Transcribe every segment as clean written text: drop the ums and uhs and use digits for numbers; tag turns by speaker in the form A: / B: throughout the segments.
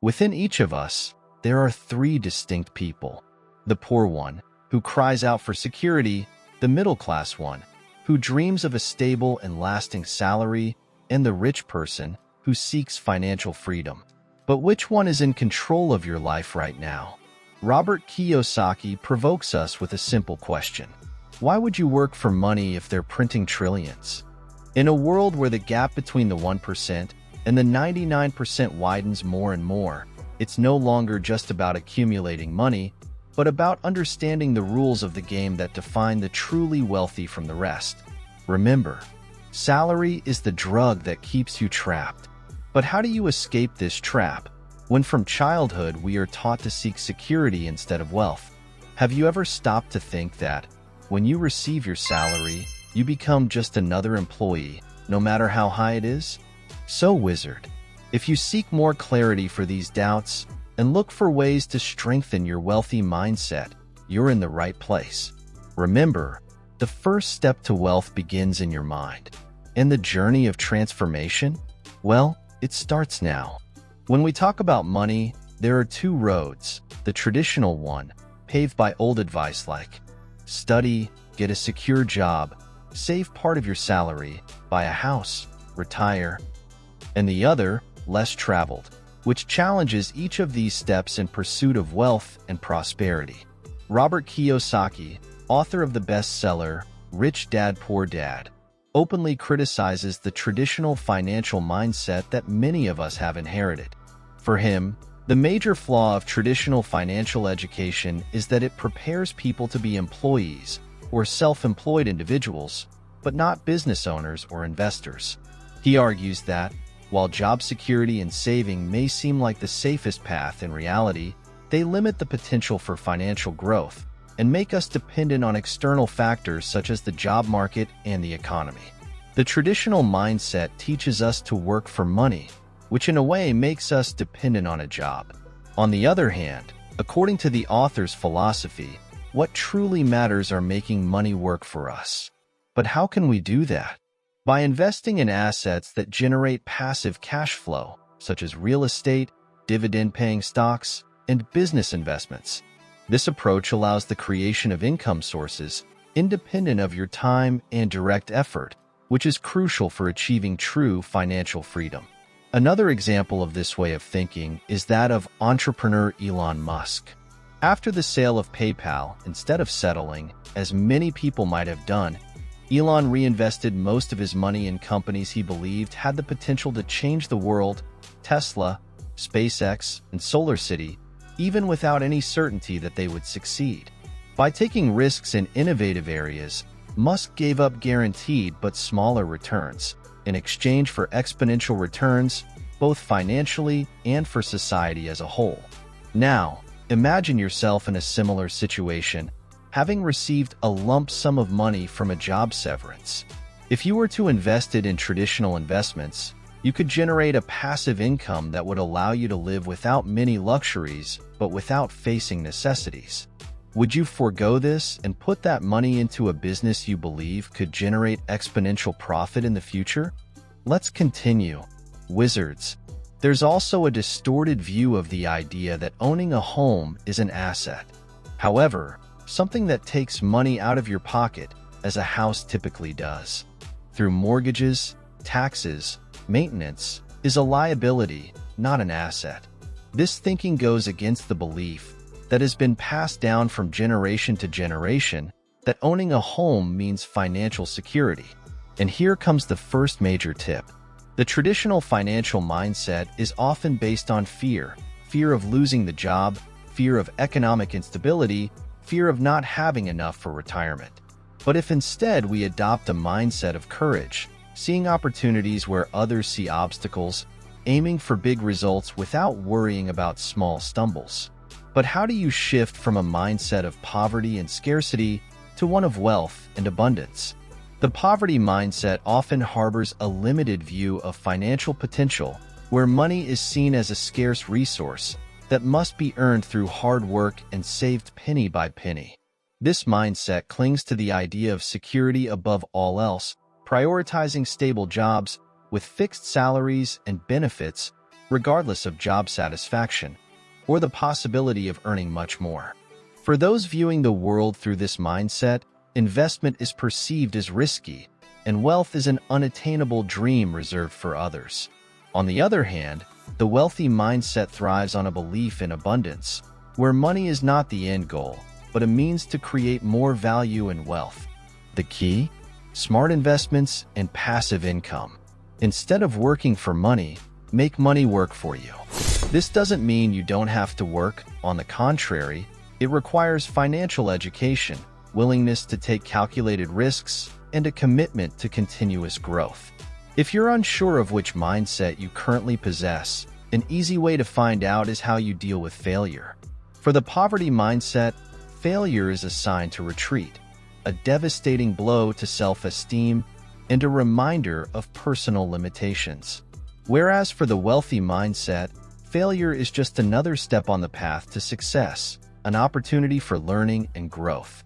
A: Within each of us, there are three distinct people: the poor one, who cries out for security; the middle-class one, who dreams of a stable and lasting salary; and the rich person, who seeks financial freedom. But which one is in control of your life right now? Robert Kiyosaki provokes us with a simple question. Why would you work for money if they're printing trillions? In a world where the gap between the 1% and the 99% widens more and more, it's no longer just about accumulating money, but about understanding the rules of the game that define the truly wealthy from the rest. Remember, salary is the drug that keeps you trapped. But how do you escape this trap when from childhood we are taught to seek security instead of wealth? Have you ever stopped to think that when you receive your salary, you become just another employee, no matter how high it is? So, wizard, if you seek more clarity for these doubts and look for ways to strengthen your wealthy mindset, you're in the right place. Remember, the first step to wealth begins in your mind. And the journey of transformation? Well, it starts now. When we talk about money, there are two roads. The traditional one, paved by old advice like study, get a secure job, save part of your salary, buy a house, retire. And the other, less traveled, which challenges each of these steps in pursuit of wealth and prosperity. Robert Kiyosaki, author of the bestseller Rich Dad Poor Dad, openly criticizes the traditional financial mindset that many of us have inherited. For him, the major flaw of traditional financial education is that it prepares people to be employees or self-employed individuals, but not business owners or investors. He argues that, while job security and saving may seem like the safest path, in reality, they limit the potential for financial growth and make us dependent on external factors such as the job market and the economy. The traditional mindset teaches us to work for money, which in a way makes us dependent on a job. On the other hand, according to the author's philosophy, what truly matters are making money work for us. But how can we do that? By investing in assets that generate passive cash flow, such as real estate, dividend-paying stocks, and business investments. This approach allows the creation of income sources independent of your time and direct effort, which is crucial for achieving true financial freedom. Another example of this way of thinking is that of entrepreneur Elon Musk. After the sale of PayPal, instead of settling, as many people might have done, Elon reinvested most of his money in companies he believed had the potential to change the world: Tesla, SpaceX, and SolarCity, even without any certainty that they would succeed. By taking risks in innovative areas, Musk gave up guaranteed but smaller returns in exchange for exponential returns, both financially and for society as a whole. Now, imagine yourself in a similar situation, having received a lump sum of money from a job severance. If you were to invest it in traditional investments, you could generate a passive income that would allow you to live without many luxuries, but without facing necessities. Would you forego this and put that money into a business you believe could generate exponential profit in the future? Let's continue. Wizards. There's also a distorted view of the idea that owning a home is an asset. However, something that takes money out of your pocket, as a house typically does, through mortgages, taxes, maintenance, is a liability, not an asset. This thinking goes against the belief that has been passed down from generation to generation that owning a home means financial security. And here comes the first major tip. The traditional financial mindset is often based on fear of losing the job, fear of economic instability, fear of not having enough for retirement. But if instead we adopt a mindset of courage, seeing opportunities where others see obstacles, aiming for big results without worrying about small stumbles. But how do you shift from a mindset of poverty and scarcity to one of wealth and abundance? The poverty mindset often harbors a limited view of financial potential, where money is seen as a scarce resource that must be earned through hard work and saved penny by penny. This mindset clings to the idea of security above all else, prioritizing stable jobs with fixed salaries and benefits regardless of job satisfaction or the possibility of earning much more. For those viewing the world through this mindset, investment is perceived as risky, and wealth is an unattainable dream reserved for others. On the other hand, the wealthy mindset thrives on a belief in abundance, where money is not the end goal, but a means to create more value and wealth. The key? Smart investments and passive income. Instead of working for money, make money work for you. This doesn't mean you don't have to work. On the contrary, it requires financial education, willingness to take calculated risks, and a commitment to continuous growth. If you're unsure of which mindset you currently possess, an easy way to find out is how you deal with failure. For the poverty mindset, failure is a sign to retreat, a devastating blow to self-esteem, and a reminder of personal limitations. Whereas for the wealthy mindset, failure is just another step on the path to success, an opportunity for learning and growth.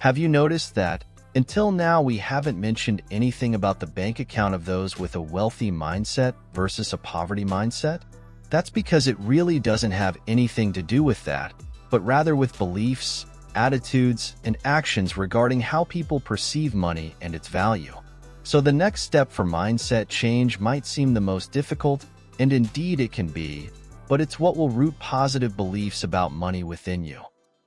A: Have you noticed that, until now, we haven't mentioned anything about the bank account of those with a wealthy mindset versus a poverty mindset? That's because it really doesn't have anything to do with that, but rather with beliefs, attitudes, and actions regarding how people perceive money and its value. So the next step for mindset change might seem the most difficult, and indeed it can be, but it's what will root positive beliefs about money within you.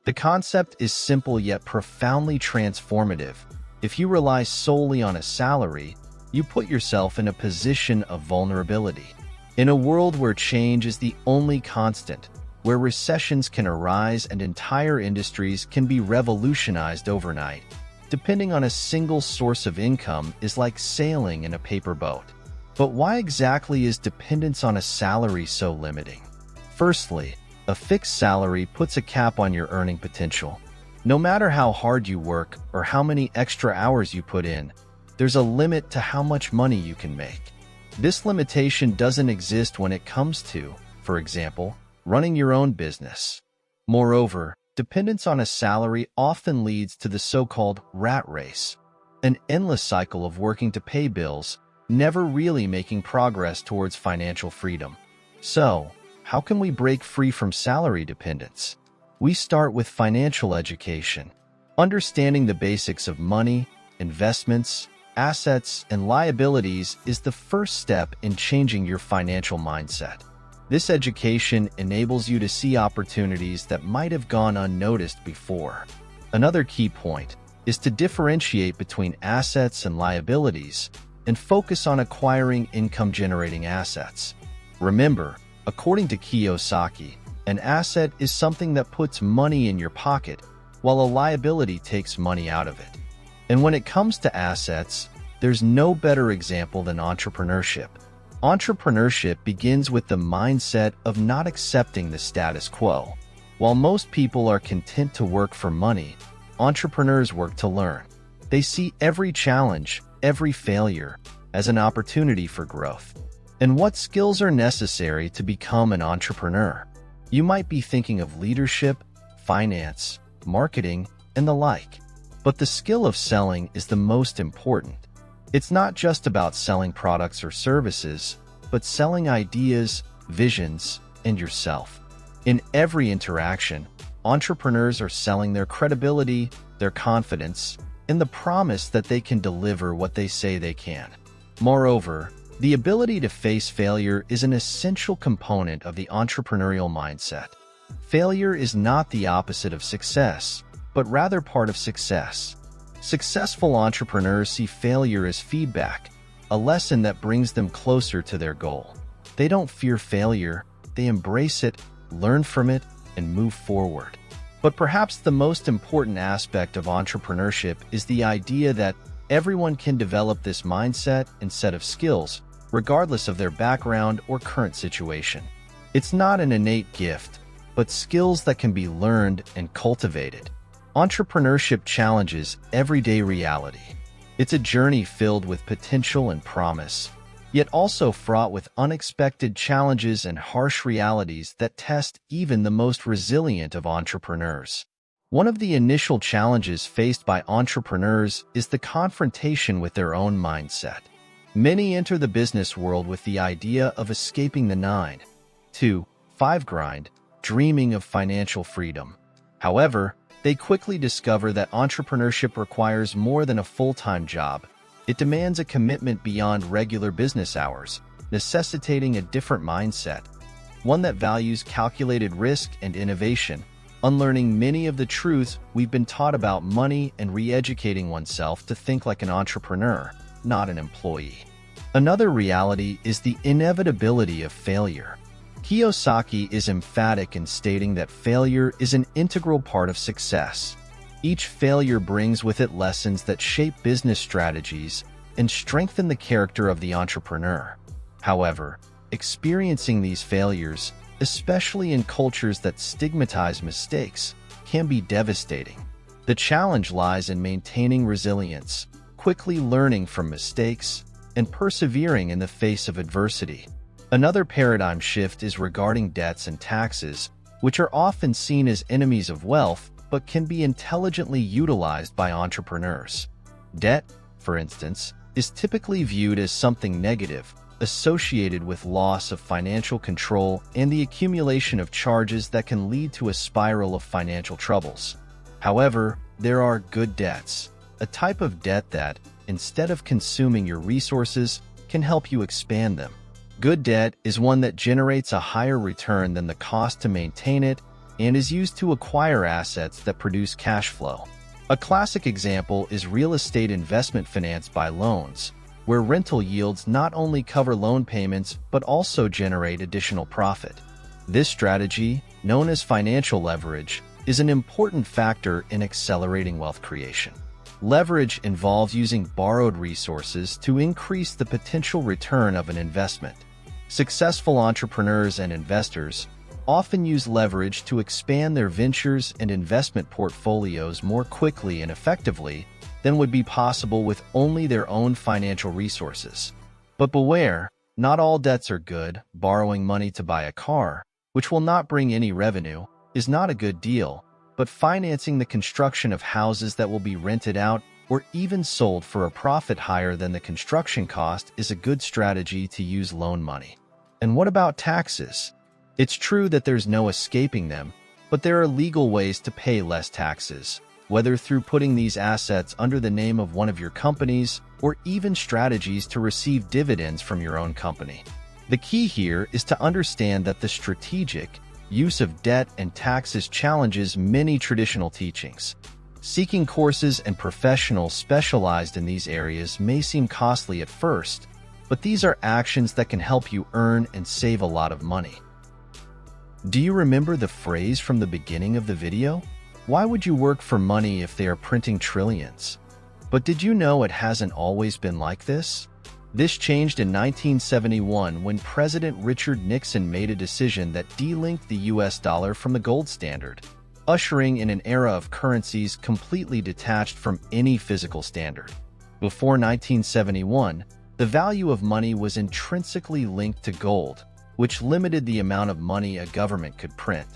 A: The concept is simple yet profoundly transformative. If you rely solely on a salary, you put yourself in a position of vulnerability. In a world where change is the only constant, where recessions can arise and entire industries can be revolutionized overnight, depending on a single source of income is like sailing in a paper boat. But why exactly is dependence on a salary so limiting? Firstly, a fixed salary puts a cap on your earning potential. No matter how hard you work or how many extra hours you put in, there's a limit to how much money you can make. This limitation doesn't exist when it comes to, for example, running your own business. Moreover, dependence on a salary often leads to the so-called rat race, an endless cycle of working to pay bills, never really making progress towards financial freedom. So, how can we break free from salary dependence? We start with financial education. Understanding the basics of money, investments, assets, and liabilities is the first step in changing your financial mindset. This education enables you to see opportunities that might have gone unnoticed before. Another key point is to differentiate between assets and liabilities and focus on acquiring income-generating assets. Remember, according to Kiyosaki, an asset is something that puts money in your pocket, while a liability takes money out of it. And when it comes to assets, there's no better example than entrepreneurship. Entrepreneurship begins with the mindset of not accepting the status quo. While most people are content to work for money, entrepreneurs work to learn. They see every challenge, every failure, as an opportunity for growth. And what skills are necessary to become an entrepreneur? You might be thinking of leadership, finance, marketing, and the like. But the skill of selling is the most important. It's not just about selling products or services, but selling ideas, visions, and yourself. In every interaction, entrepreneurs are selling their credibility, their confidence, and the promise that they can deliver what they say they can. Moreover, the ability to face failure is an essential component of the entrepreneurial mindset. Failure is not the opposite of success, but rather part of success. Successful entrepreneurs see failure as feedback, a lesson that brings them closer to their goal. They don't fear failure, they embrace it, learn from it, and move forward. But perhaps the most important aspect of entrepreneurship is the idea that everyone can develop this mindset and set of skills, regardless of their background or current situation. It's not an innate gift, but skills that can be learned and cultivated. Entrepreneurship challenges everyday reality. It's a journey filled with potential and promise, yet also fraught with unexpected challenges and harsh realities that test even the most resilient of entrepreneurs. One of the initial challenges faced by entrepreneurs is the confrontation with their own mindset. Many enter the business world with the idea of escaping the 9 2. 5 Grind, dreaming of financial freedom. However, they quickly discover that entrepreneurship requires more than a full-time job. It demands a commitment beyond regular business hours, necessitating a different mindset, one that values calculated risk and innovation, unlearning many of the truths we've been taught about money and re-educating oneself to think like an entrepreneur, not an employee. Another reality is the inevitability of failure. Kiyosaki is emphatic in stating that failure is an integral part of success. Each failure brings with it lessons that shape business strategies and strengthen the character of the entrepreneur. However, experiencing these failures, especially in cultures that stigmatize mistakes, can be devastating. The challenge lies in maintaining resilience, quickly learning from mistakes, and persevering in the face of adversity. Another paradigm shift is regarding debts and taxes, which are often seen as enemies of wealth but can be intelligently utilized by entrepreneurs. Debt, for instance, is typically viewed as something negative, associated with loss of financial control and the accumulation of charges that can lead to a spiral of financial troubles. However, there are good debts, a type of debt that, instead of consuming your resources, can help you expand them. Good debt is one that generates a higher return than the cost to maintain it and is used to acquire assets that produce cash flow. A classic example is real estate investment finance by loans, where rental yields not only cover loan payments but also generate additional profit. This strategy, known as financial leverage, is an important factor in accelerating wealth creation. Leverage involves using borrowed resources to increase the potential return of an investment. Successful entrepreneurs and investors often use leverage to expand their ventures and investment portfolios more quickly and effectively than would be possible with only their own financial resources. But beware, not all debts are good. Borrowing money to buy a car, which will not bring any revenue, is not a good deal, but financing the construction of houses that will be rented out or even sold for a profit higher than the construction cost is a good strategy to use loan money. And what about taxes? It's true that there's no escaping them, but there are legal ways to pay less taxes, whether through putting these assets under the name of one of your companies or even strategies to receive dividends from your own company. The key here is to understand that the strategic use of debt and taxes challenges many traditional teachings. Seeking courses and professionals specialized in these areas may seem costly at first, but these are actions that can help you earn and save a lot of money. Do you remember the phrase from the beginning of the video? Why would you work for money if they are printing trillions? But did you know it hasn't always been like this? This changed in 1971 when President Richard Nixon made a decision that delinked the US dollar from the gold standard, ushering in an era of currencies completely detached from any physical standard. Before 1971, the value of money was intrinsically linked to gold, which limited the amount of money a government could print.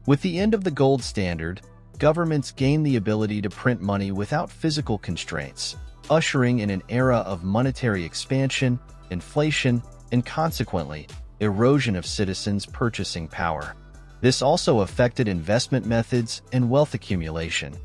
A: With the end of the gold standard, governments gained the ability to print money without physical constraints, ushering in an era of monetary expansion, inflation, and consequently, erosion of citizens' purchasing power. This also affected investment methods and wealth accumulation.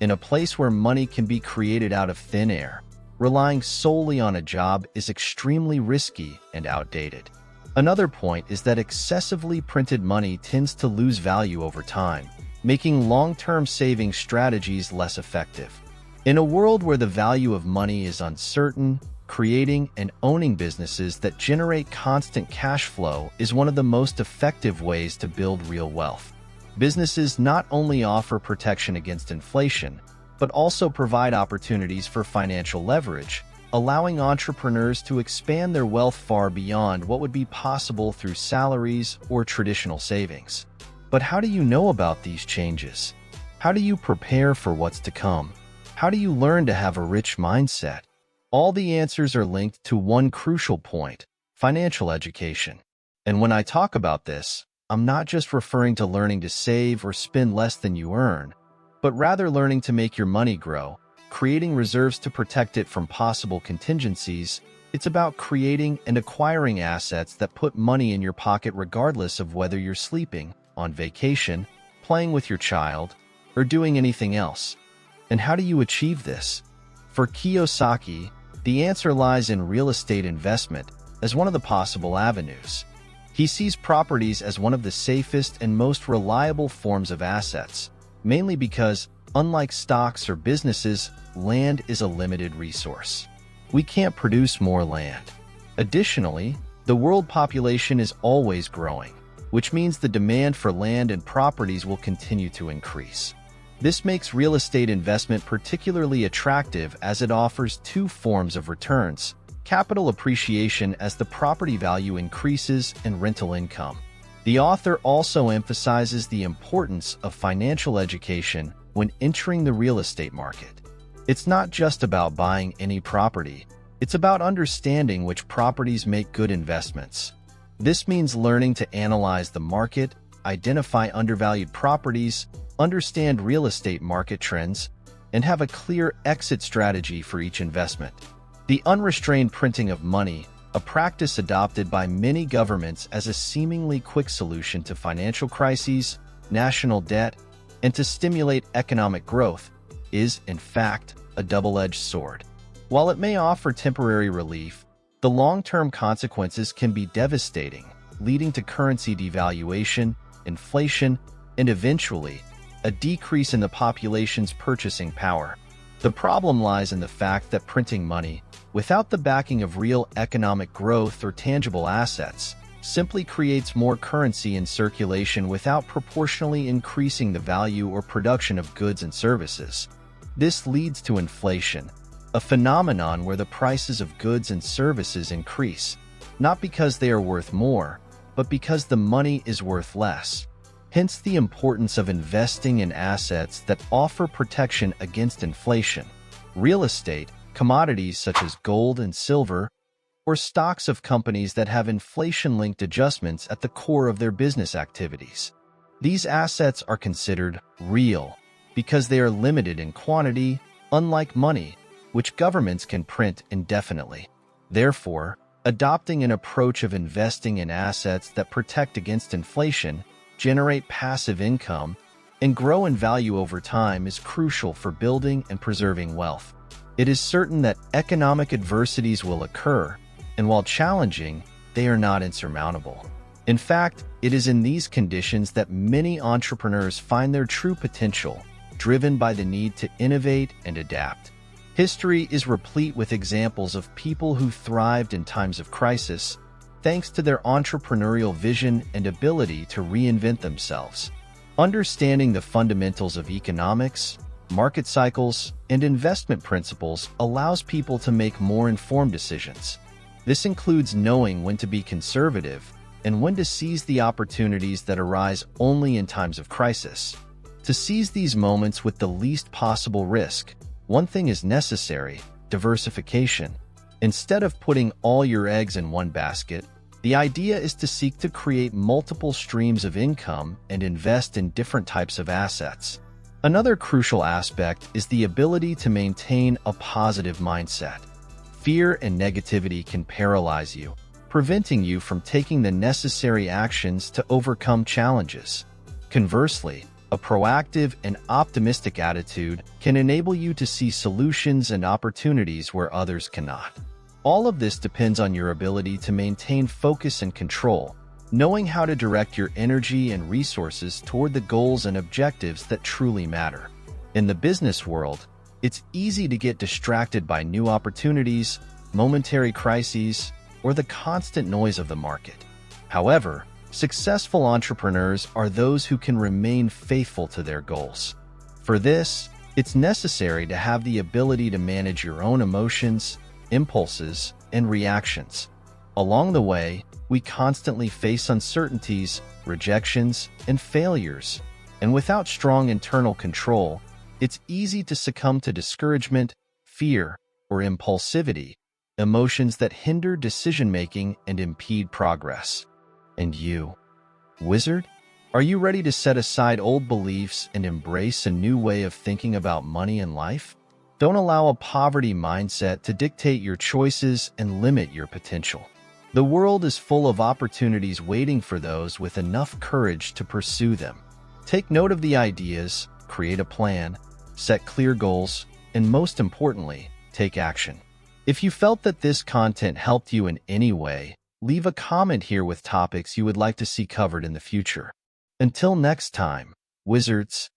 A: In a place where money can be created out of thin air, relying solely on a job is extremely risky and outdated. Another point is that excessively printed money tends to lose value over time, making long-term saving strategies less effective. In a world where the value of money is uncertain, creating and owning businesses that generate constant cash flow is one of the most effective ways to build real wealth. Businesses not only offer protection against inflation, but also provide opportunities for financial leverage, allowing entrepreneurs to expand their wealth far beyond what would be possible through salaries or traditional savings. But how do you know about these changes? How do you prepare for what's to come? How do you learn to have a rich mindset? All the answers are linked to one crucial point: financial education. And when I talk about this, I'm not just referring to learning to save or spend less than you earn, but rather learning to make your money grow. Creating reserves to protect it from possible contingencies It's about creating and acquiring assets that put money in your pocket regardless of whether you're sleeping, on vacation, playing with your child, or doing anything else. And how do you achieve this? For Kiyosaki, the answer lies in real estate investment as one of the possible avenues. He sees properties as one of the safest and most reliable forms of assets, mainly because, unlike stocks or businesses, land is a limited resource. We can't produce more land. Additionally, the world population is always growing, which means the demand for land and properties will continue to increase. This makes real estate investment particularly attractive as it offers two forms of returns: capital appreciation as the property value increases and rental income. The author also emphasizes the importance of financial education when entering the real estate market. It's not just about buying any property. It's about understanding which properties make good investments. This means learning to analyze the market, identify undervalued properties, understand real estate market trends, and have a clear exit strategy for each investment. The unrestrained printing of money, a practice adopted by many governments as a seemingly quick solution to financial crises, national debt, and to stimulate economic growth, is, in fact, a double-edged sword. While it may offer temporary relief, the long-term consequences can be devastating, leading to currency devaluation, inflation, and eventually, a decrease in the population's purchasing power. The problem lies in the fact that printing money, without the backing of real economic growth or tangible assets, simply creates more currency in circulation without proportionally increasing the value or production of goods and services. This leads to inflation, a phenomenon where the prices of goods and services increase, not because they are worth more, but because the money is worth less. Hence the importance of investing in assets that offer protection against inflation. Real estate, commodities such as gold and silver, or stocks of companies that have inflation-linked adjustments at the core of their business activities. These assets are considered real because they are limited in quantity, unlike money, which governments can print indefinitely. Therefore, adopting an approach of investing in assets that protect against inflation, generate passive income, and grow in value over time is crucial for building and preserving wealth. It is certain that economic adversities will occur, and while challenging, they are not insurmountable. In fact, it is in these conditions that many entrepreneurs find their true potential, driven by the need to innovate and adapt. History is replete with examples of people who thrived in times of crisis, thanks to their entrepreneurial vision and ability to reinvent themselves. Understanding the fundamentals of economics, market cycles, and investment principles allows people to make more informed decisions. This includes knowing when to be conservative and when to seize the opportunities that arise only in times of crisis. To seize these moments with the least possible risk, one thing is necessary: diversification. Instead of putting all your eggs in one basket, the idea is to seek to create multiple streams of income and invest in different types of assets. Another crucial aspect is the ability to maintain a positive mindset. Fear and negativity can paralyze you, preventing you from taking the necessary actions to overcome challenges. Conversely, a proactive and optimistic attitude can enable you to see solutions and opportunities where others cannot. All of this depends on your ability to maintain focus and control, knowing how to direct your energy and resources toward the goals and objectives that truly matter. In the business world, it's easy to get distracted by new opportunities, momentary crises, or the constant noise of the market. However, successful entrepreneurs are those who can remain faithful to their goals. For this, it's necessary to have the ability to manage your own emotions, impulses, and reactions. Along the way, we constantly face uncertainties, rejections, and failures, and without strong internal control, it's easy to succumb to discouragement, fear, or impulsivity, emotions that hinder decision-making and impede progress. And you, wizard? Are you ready to set aside old beliefs and embrace a new way of thinking about money and life? Don't allow a poverty mindset to dictate your choices and limit your potential. The world is full of opportunities waiting for those with enough courage to pursue them. Take note of the ideas, create a plan, set clear goals, and most importantly, take action. If you felt that this content helped you in any way, leave a comment here with topics you would like to see covered in the future. Until next time, Wizards.